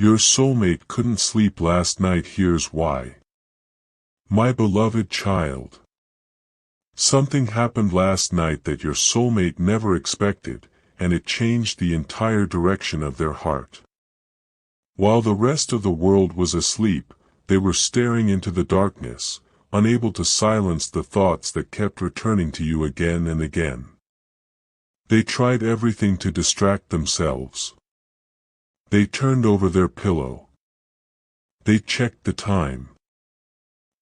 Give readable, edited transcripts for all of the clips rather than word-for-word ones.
Your soulmate couldn't sleep last night, here's why. My beloved child. Something happened last night that your soulmate never expected, and it changed the entire direction of their heart. While the rest of the world was asleep, they were staring into the darkness, unable to silence the thoughts that kept returning to you again and again. They tried everything to distract themselves. They turned over their pillow. They checked the time.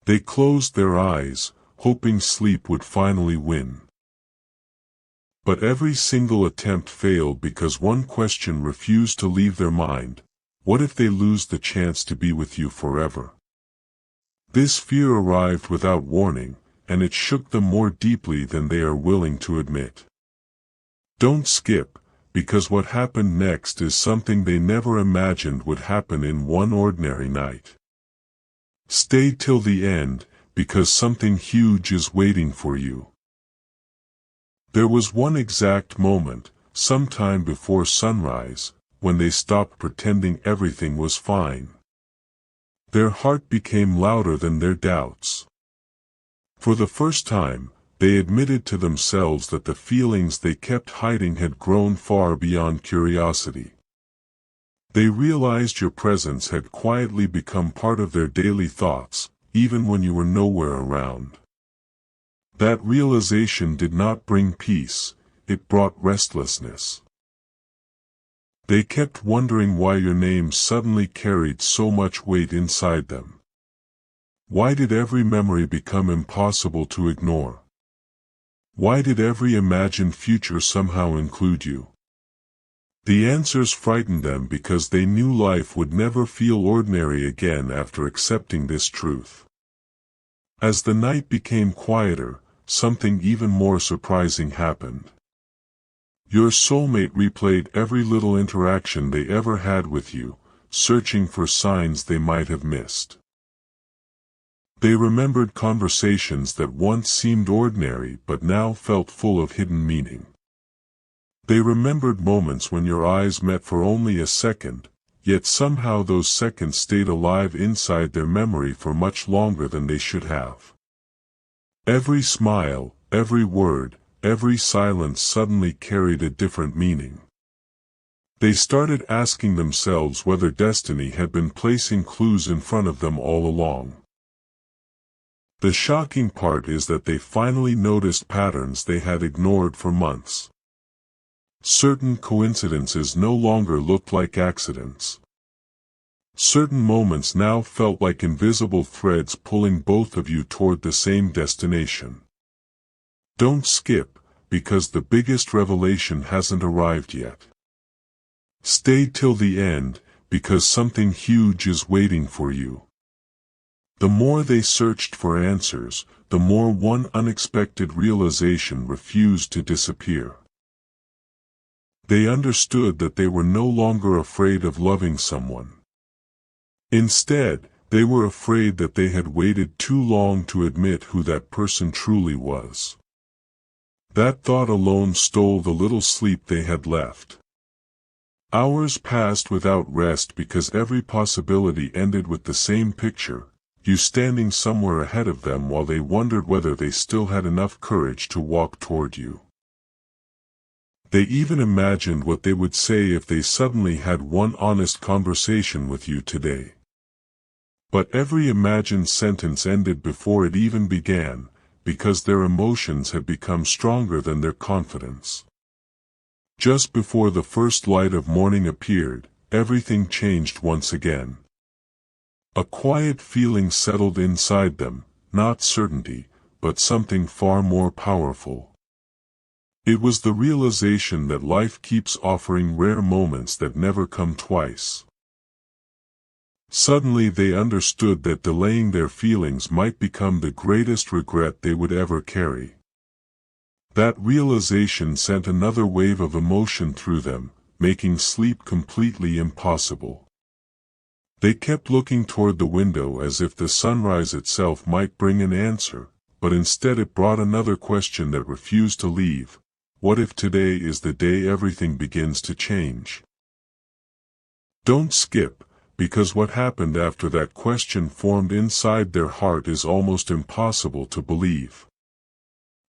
They closed their eyes, hoping sleep would finally win. But every single attempt failed because one question refused to leave their mind: what if they lose the chance to be with you forever? This fear arrived without warning, and it shook them more deeply than they are willing to admit. Don't skip, because what happened next is something they never imagined would happen in one ordinary night. Stay till the end, because something huge is waiting for you. There was one exact moment, sometime before sunrise, when they stopped pretending everything was fine. Their heart became louder than their doubts. For the first time, they admitted to themselves that the feelings they kept hiding had grown far beyond curiosity. They realized your presence had quietly become part of their daily thoughts, even when you were nowhere around. That realization did not bring peace, it brought restlessness. They kept wondering why your name suddenly carried so much weight inside them. Why did every memory become impossible to ignore? Why did every imagined future somehow include you? The answers frightened them because they knew life would never feel ordinary again after accepting this truth. As the night became quieter, something even more surprising happened. Your soulmate replayed every little interaction they ever had with you, searching for signs they might have missed. They remembered conversations that once seemed ordinary but now felt full of hidden meaning. They remembered moments when your eyes met for only a second, yet somehow those seconds stayed alive inside their memory for much longer than they should have. Every smile, every word, every silence suddenly carried a different meaning. They started asking themselves whether destiny had been placing clues in front of them all along. The shocking part is that they finally noticed patterns they had ignored for months. Certain coincidences no longer looked like accidents. Certain moments now felt like invisible threads pulling both of you toward the same destination. Don't skip, because the biggest revelation hasn't arrived yet. Stay till the end, because something huge is waiting for you. The more they searched for answers, the more one unexpected realization refused to disappear. They understood that they were no longer afraid of loving someone. Instead, they were afraid that they had waited too long to admit who that person truly was. That thought alone stole the little sleep they had left. Hours passed without rest because every possibility ended with the same picture: you standing somewhere ahead of them while they wondered whether they still had enough courage to walk toward you. They even imagined what they would say if they suddenly had one honest conversation with you today. But every imagined sentence ended before it even began, because their emotions had become stronger than their confidence. Just before the first light of morning appeared, everything changed once again. A quiet feeling settled inside them, not certainty, but something far more powerful. It was the realization that life keeps offering rare moments that never come twice. Suddenly they understood that delaying their feelings might become the greatest regret they would ever carry. That realization sent another wave of emotion through them, making sleep completely impossible. They kept looking toward the window as if the sunrise itself might bring an answer, but instead it brought another question that refused to leave: what if today is the day everything begins to change? Don't skip, because what happened after that question formed inside their heart is almost impossible to believe.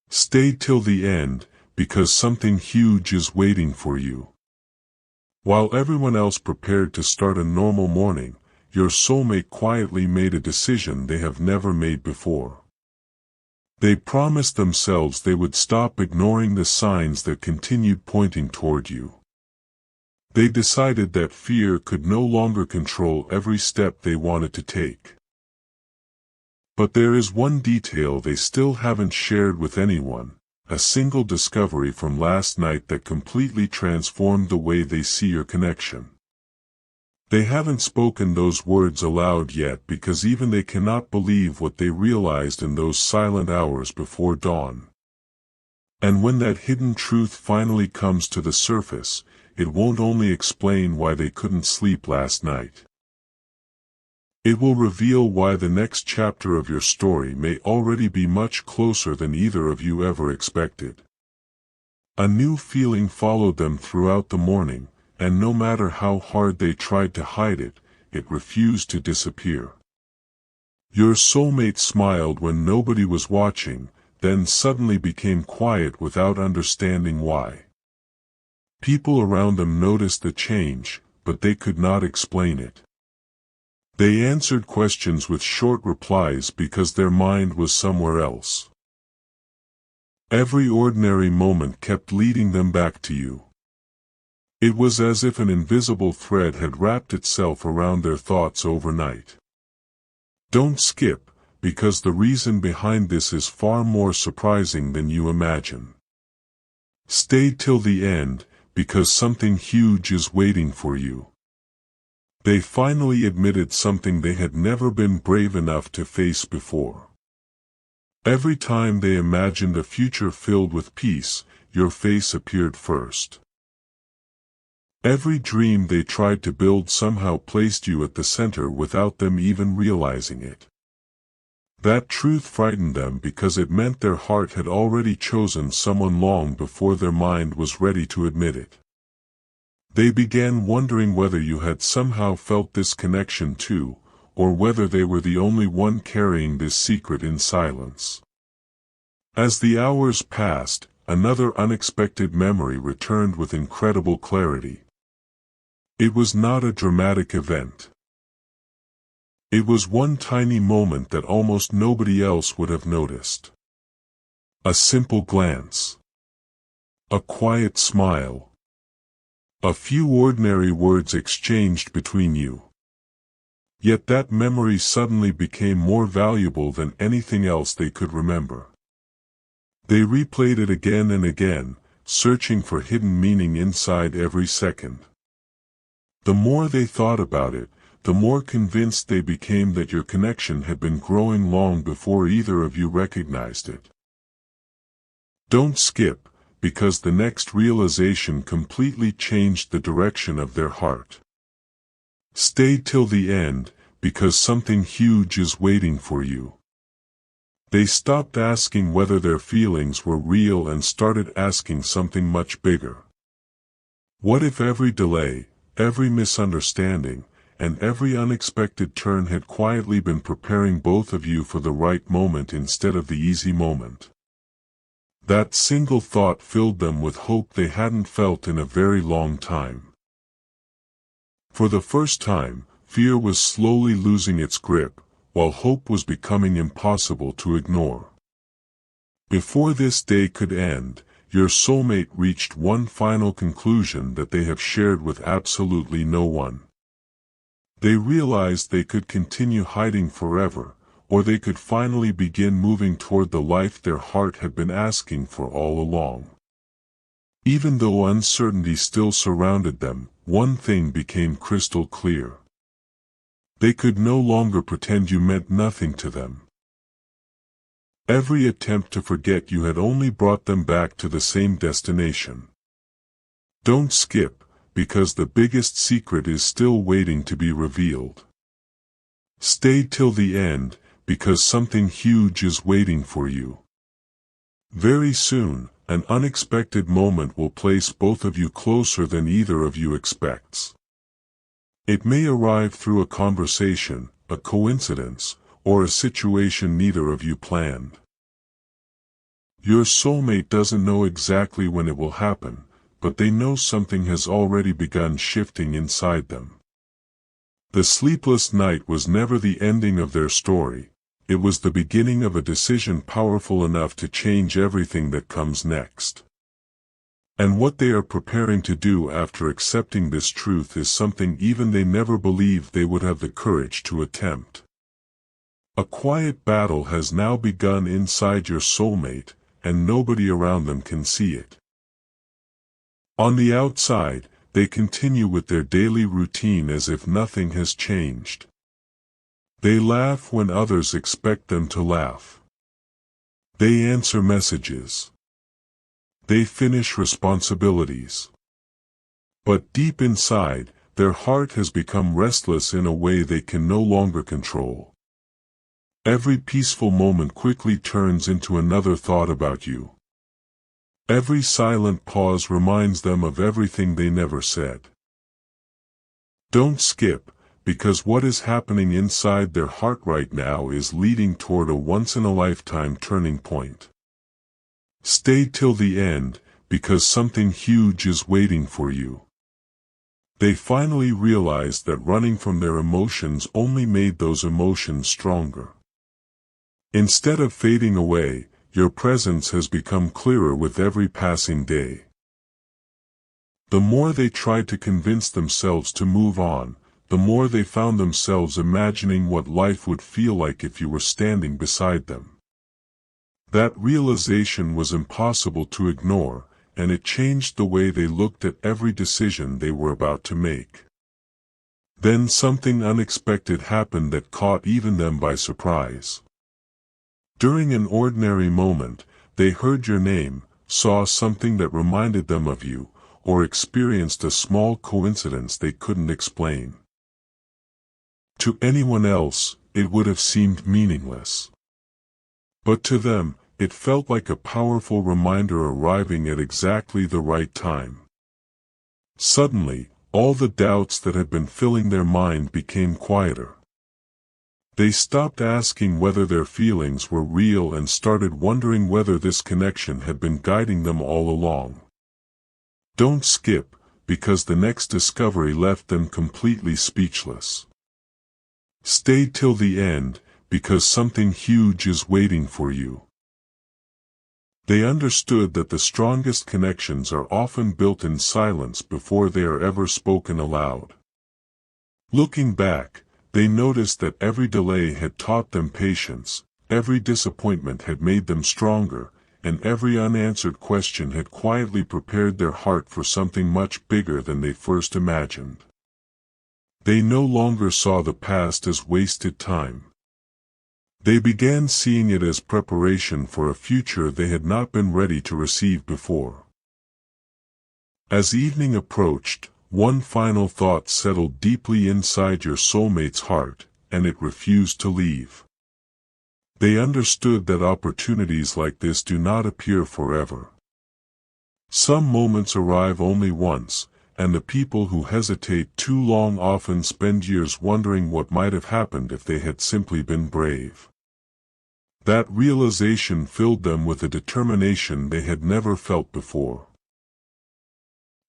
Stay till the end, because something huge is waiting for you. While everyone else prepared to start a normal morning, your soulmate quietly made a decision they have never made before. They promised themselves they would stop ignoring the signs that continued pointing toward you. They decided that fear could no longer control every step they wanted to take. But there is one detail they still haven't shared with anyone, a single discovery from last night that completely transformed the way they see your connection. They haven't spoken those words aloud yet because even they cannot believe what they realized in those silent hours before dawn. And when that hidden truth finally comes to the surface, it won't only explain why they couldn't sleep last night. It will reveal why the next chapter of your story may already be much closer than either of you ever expected. A new feeling followed them throughout the morning, and no matter how hard they tried to hide it, it refused to disappear. Your soulmate smiled when nobody was watching, then suddenly became quiet without understanding why. People around them noticed the change, but they could not explain it. They answered questions with short replies because their mind was somewhere else. Every ordinary moment kept leading them back to you. It was as if an invisible thread had wrapped itself around their thoughts overnight. Don't skip, because the reason behind this is far more surprising than you imagine. Stay till the end, because something huge is waiting for you. They finally admitted something they had never been brave enough to face before. Every time they imagined a future filled with peace, your face appeared first. Every dream they tried to build somehow placed you at the center without them even realizing it. That truth frightened them because it meant their heart had already chosen someone long before their mind was ready to admit it. They began wondering whether you had somehow felt this connection too, or whether they were the only one carrying this secret in silence. As the hours passed, another unexpected memory returned with incredible clarity. It was not a dramatic event. It was one tiny moment that almost nobody else would have noticed. A simple glance. A quiet smile. A few ordinary words exchanged between you. Yet that memory suddenly became more valuable than anything else they could remember. They replayed it again and again, searching for hidden meaning inside every second. The more they thought about it, the more convinced they became that your connection had been growing long before either of you recognized it. Don't skip, because the next realization completely changed the direction of their heart. Stay till the end, because something huge is waiting for you. They stopped asking whether their feelings were real and started asking something much bigger. What if every delay, every misunderstanding, and every unexpected turn had quietly been preparing both of you for the right moment instead of the easy moment? That single thought filled them with hope they hadn't felt in a very long time. For the first time, fear was slowly losing its grip, while hope was becoming impossible to ignore. Before this day could end, your soulmate reached one final conclusion that they have shared with absolutely no one. They realized they could continue hiding forever, or they could finally begin moving toward the life their heart had been asking for all along. Even though uncertainty still surrounded them, one thing became crystal clear. They could no longer pretend you meant nothing to them. Every attempt to forget you had only brought them back to the same destination. Don't skip, because the biggest secret is still waiting to be revealed. Stay till the end, because something huge is waiting for you. Very soon, an unexpected moment will place both of you closer than either of you expects. It may arrive through a conversation, a coincidence, or a situation neither of you planned. Your soulmate doesn't know exactly when it will happen, but they know something has already begun shifting inside them. The sleepless night was never the ending of their story, it was the beginning of a decision powerful enough to change everything that comes next. And what they are preparing to do after accepting this truth is something even they never believed they would have the courage to attempt. A quiet battle has now begun inside your soulmate, and nobody around them can see it. On the outside, they continue with their daily routine as if nothing has changed. They laugh when others expect them to laugh. They answer messages. They finish responsibilities. But deep inside, their heart has become restless in a way they can no longer control. Every peaceful moment quickly turns into another thought about you. Every silent pause reminds them of everything they never said. Don't skip, because what is happening inside their heart right now is leading toward a once-in-a-lifetime turning point. Stay till the end, because something huge is waiting for you. They finally realized that running from their emotions only made those emotions stronger. Instead of fading away, your presence has become clearer with every passing day. The more they tried to convince themselves to move on, the more they found themselves imagining what life would feel like if you were standing beside them. That realization was impossible to ignore, and it changed the way they looked at every decision they were about to make. Then something unexpected happened that caught even them by surprise. During an ordinary moment, they heard your name, saw something that reminded them of you, or experienced a small coincidence they couldn't explain. To anyone else, it would have seemed meaningless. But to them, it felt like a powerful reminder arriving at exactly the right time. Suddenly, all the doubts that had been filling their mind became quieter. They stopped asking whether their feelings were real and started wondering whether this connection had been guiding them all along. Don't skip, because the next discovery left them completely speechless. Stay till the end, because something huge is waiting for you. They understood that the strongest connections are often built in silence before they are ever spoken aloud. Looking back, they noticed that every delay had taught them patience, every disappointment had made them stronger, and every unanswered question had quietly prepared their heart for something much bigger than they first imagined. They no longer saw the past as wasted time. They began seeing it as preparation for a future they had not been ready to receive before. As evening approached, one final thought settled deeply inside your soulmate's heart, and it refused to leave. They understood that opportunities like this do not appear forever. Some moments arrive only once, and the people who hesitate too long often spend years wondering what might have happened if they had simply been brave. That realization filled them with a determination they had never felt before.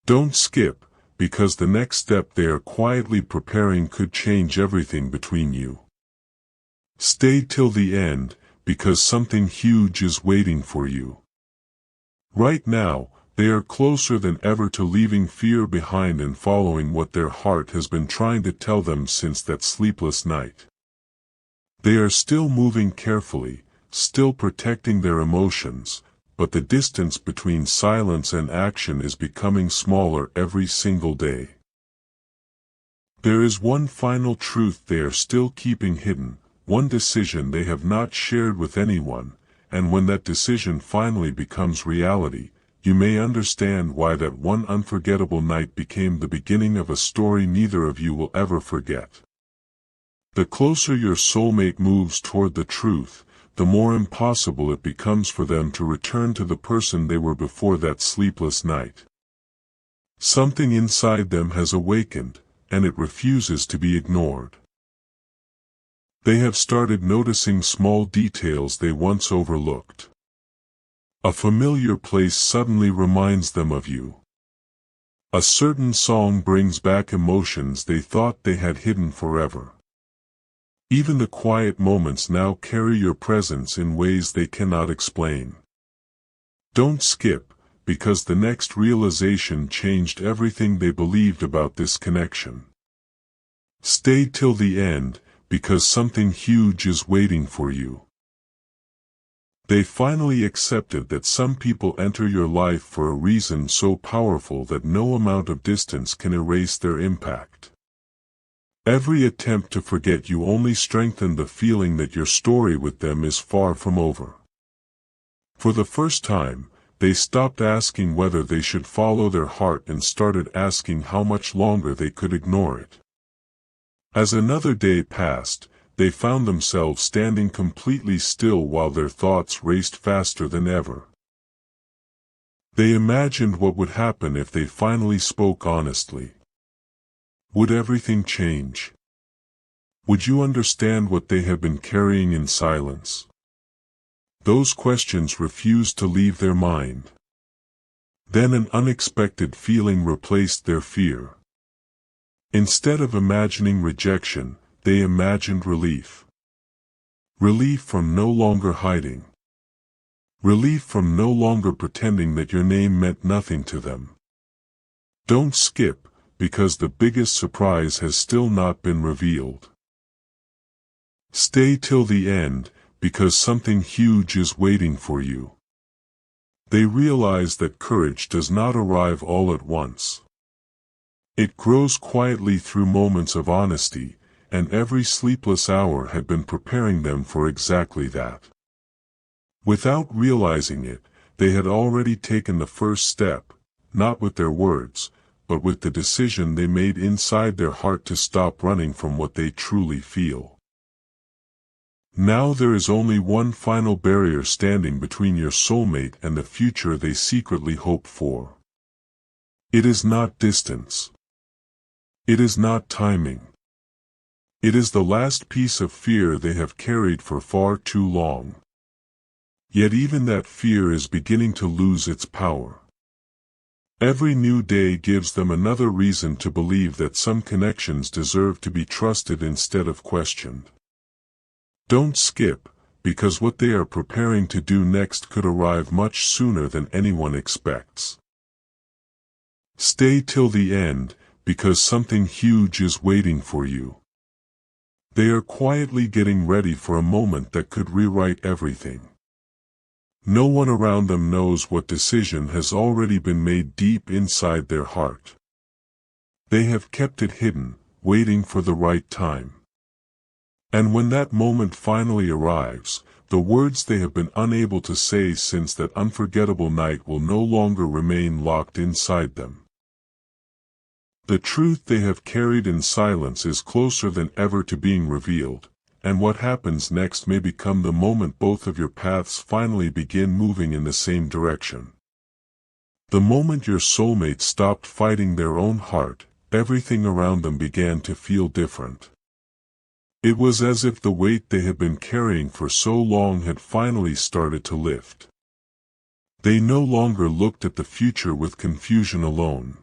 Don't skip, because the next step they are quietly preparing could change everything between you. Stay till the end, because something huge is waiting for you. Right now, they are closer than ever to leaving fear behind and following what their heart has been trying to tell them since that sleepless night. They are still moving carefully, still protecting their emotions, but the distance between silence and action is becoming smaller every single day. There is one final truth they are still keeping hidden, one decision they have not shared with anyone, and when that decision finally becomes reality, you may understand why that one unforgettable night became the beginning of a story neither of you will ever forget. The closer your soulmate moves toward the truth, the more impossible it becomes for them to return to the person they were before that sleepless night. Something inside them has awakened, and it refuses to be ignored. They have started noticing small details they once overlooked. A familiar place suddenly reminds them of you. A certain song brings back emotions they thought they had hidden forever. Even the quiet moments now carry your presence in ways they cannot explain. Don't skip, because the next realization changed everything they believed about this connection. Stay till the end, because something huge is waiting for you. They finally accepted that some people enter your life for a reason so powerful that no amount of distance can erase their impact. Every attempt to forget you only strengthened the feeling that your story with them is far from over. For the first time, they stopped asking whether they should follow their heart and started asking how much longer they could ignore it. As another day passed, they found themselves standing completely still while their thoughts raced faster than ever. They imagined what would happen if they finally spoke honestly. Would everything change? Would you understand what they have been carrying in silence? Those questions refused to leave their mind. Then an unexpected feeling replaced their fear. Instead of imagining rejection, they imagined relief. Relief from no longer hiding. Relief from no longer pretending that your name meant nothing to them. Don't skip, because the biggest surprise has still not been revealed. Stay till the end, because something huge is waiting for you. They realize that courage does not arrive all at once. It grows quietly through moments of honesty, and every sleepless hour had been preparing them for exactly that. Without realizing it, they had already taken the first step, not with their words, but with the decision they made inside their heart to stop running from what they truly feel. Now there is only one final barrier standing between your soulmate and the future they secretly hope for. It is not distance. It is not timing. It is the last piece of fear they have carried for far too long. Yet even that fear is beginning to lose its power. Every new day gives them another reason to believe that some connections deserve to be trusted instead of questioned. Don't skip, because what they are preparing to do next could arrive much sooner than anyone expects. Stay till the end, because something huge is waiting for you. They are quietly getting ready for a moment that could rewrite everything. No one around them knows what decision has already been made deep inside their heart. They have kept it hidden, waiting for the right time. And when that moment finally arrives, the words they have been unable to say since that unforgettable night will no longer remain locked inside them. The truth they have carried in silence is closer than ever to being revealed, and what happens next may become the moment both of your paths finally begin moving in the same direction. The moment your soulmate stopped fighting their own heart, everything around them began to feel different. It was as if the weight they had been carrying for so long had finally started to lift. They no longer looked at the future with confusion alone.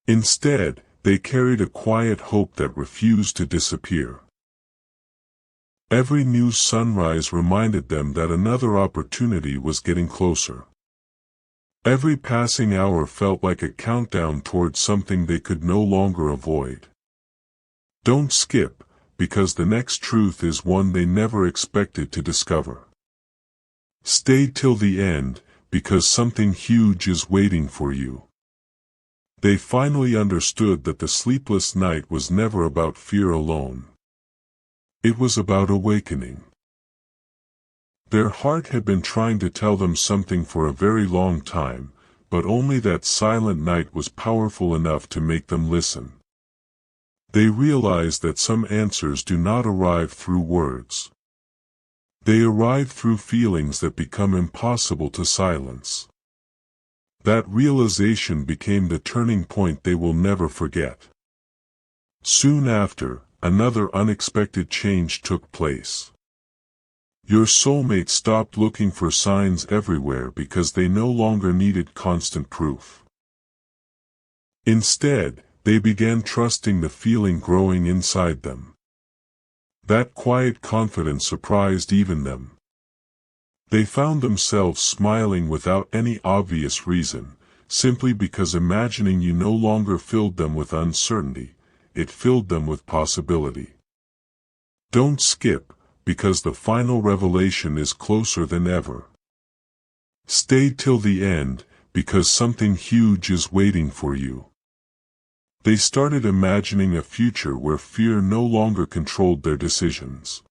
Instead, they carried a quiet hope that refused to disappear. Every new sunrise reminded them that another opportunity was getting closer. Every passing hour felt like a countdown towards something they could no longer avoid. Don't skip, because the next truth is one they never expected to discover. Stay till the end, because something huge is waiting for you. They finally understood that the sleepless night was never about fear alone. It was about awakening. Their heart had been trying to tell them something for a very long time, but only that silent night was powerful enough to make them listen. They realized that some answers do not arrive through words. They arrive through feelings that become impossible to silence. That realization became the turning point they will never forget. Soon after, another unexpected change took place. Your soulmate stopped looking for signs everywhere because they no longer needed constant proof. Instead, they began trusting the feeling growing inside them. That quiet confidence surprised even them. They found themselves smiling without any obvious reason, simply because imagining you no longer filled them with uncertainty, it filled them with possibility. Don't skip, because the final revelation is closer than ever. Stay till the end, because something huge is waiting for you. They started imagining a future where fear no longer controlled their decisions.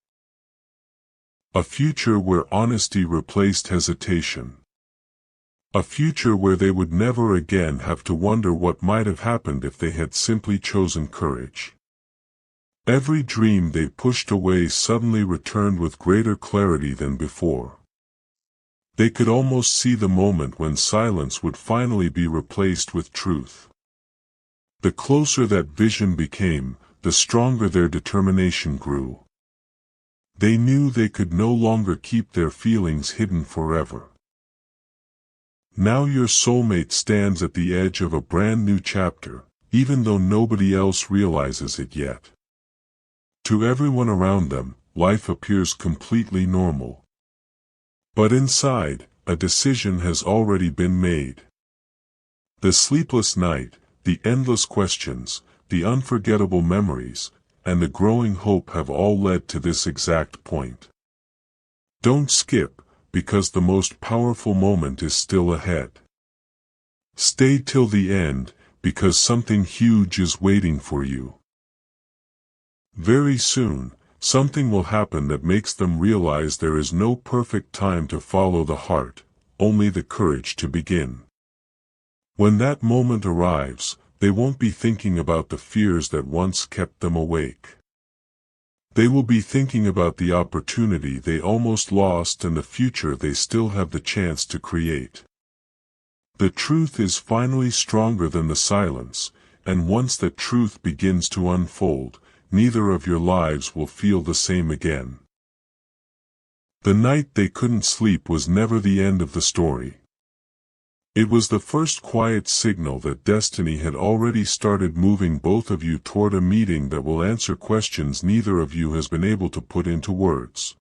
A future where honesty replaced hesitation. A future where they would never again have to wonder what might have happened if they had simply chosen courage. Every dream they pushed away suddenly returned with greater clarity than before. They could almost see the moment when silence would finally be replaced with truth. The closer that vision became, the stronger their determination grew. They knew they could no longer keep their feelings hidden forever. Now your soulmate stands at the edge of a brand new chapter, even though nobody else realizes it yet. To everyone around them, life appears completely normal. But inside, a decision has already been made. The sleepless night, the endless questions, the unforgettable memories, and the growing hope have all led to this exact point. Don't skip, because the most powerful moment is still ahead. Stay till the end, because something huge is waiting for you. Very soon, something will happen that makes them realize there is no perfect time to follow the heart, only the courage to begin. When that moment arrives, they won't be thinking about the fears that once kept them awake. They will be thinking about the opportunity they almost lost and the future they still have the chance to create. The truth is finally stronger than the silence, and once that truth begins to unfold, neither of your lives will feel the same again. The night they couldn't sleep was never the end of the story. It was the first quiet signal that destiny had already started moving both of you toward a meeting that will answer questions neither of you has been able to put into words.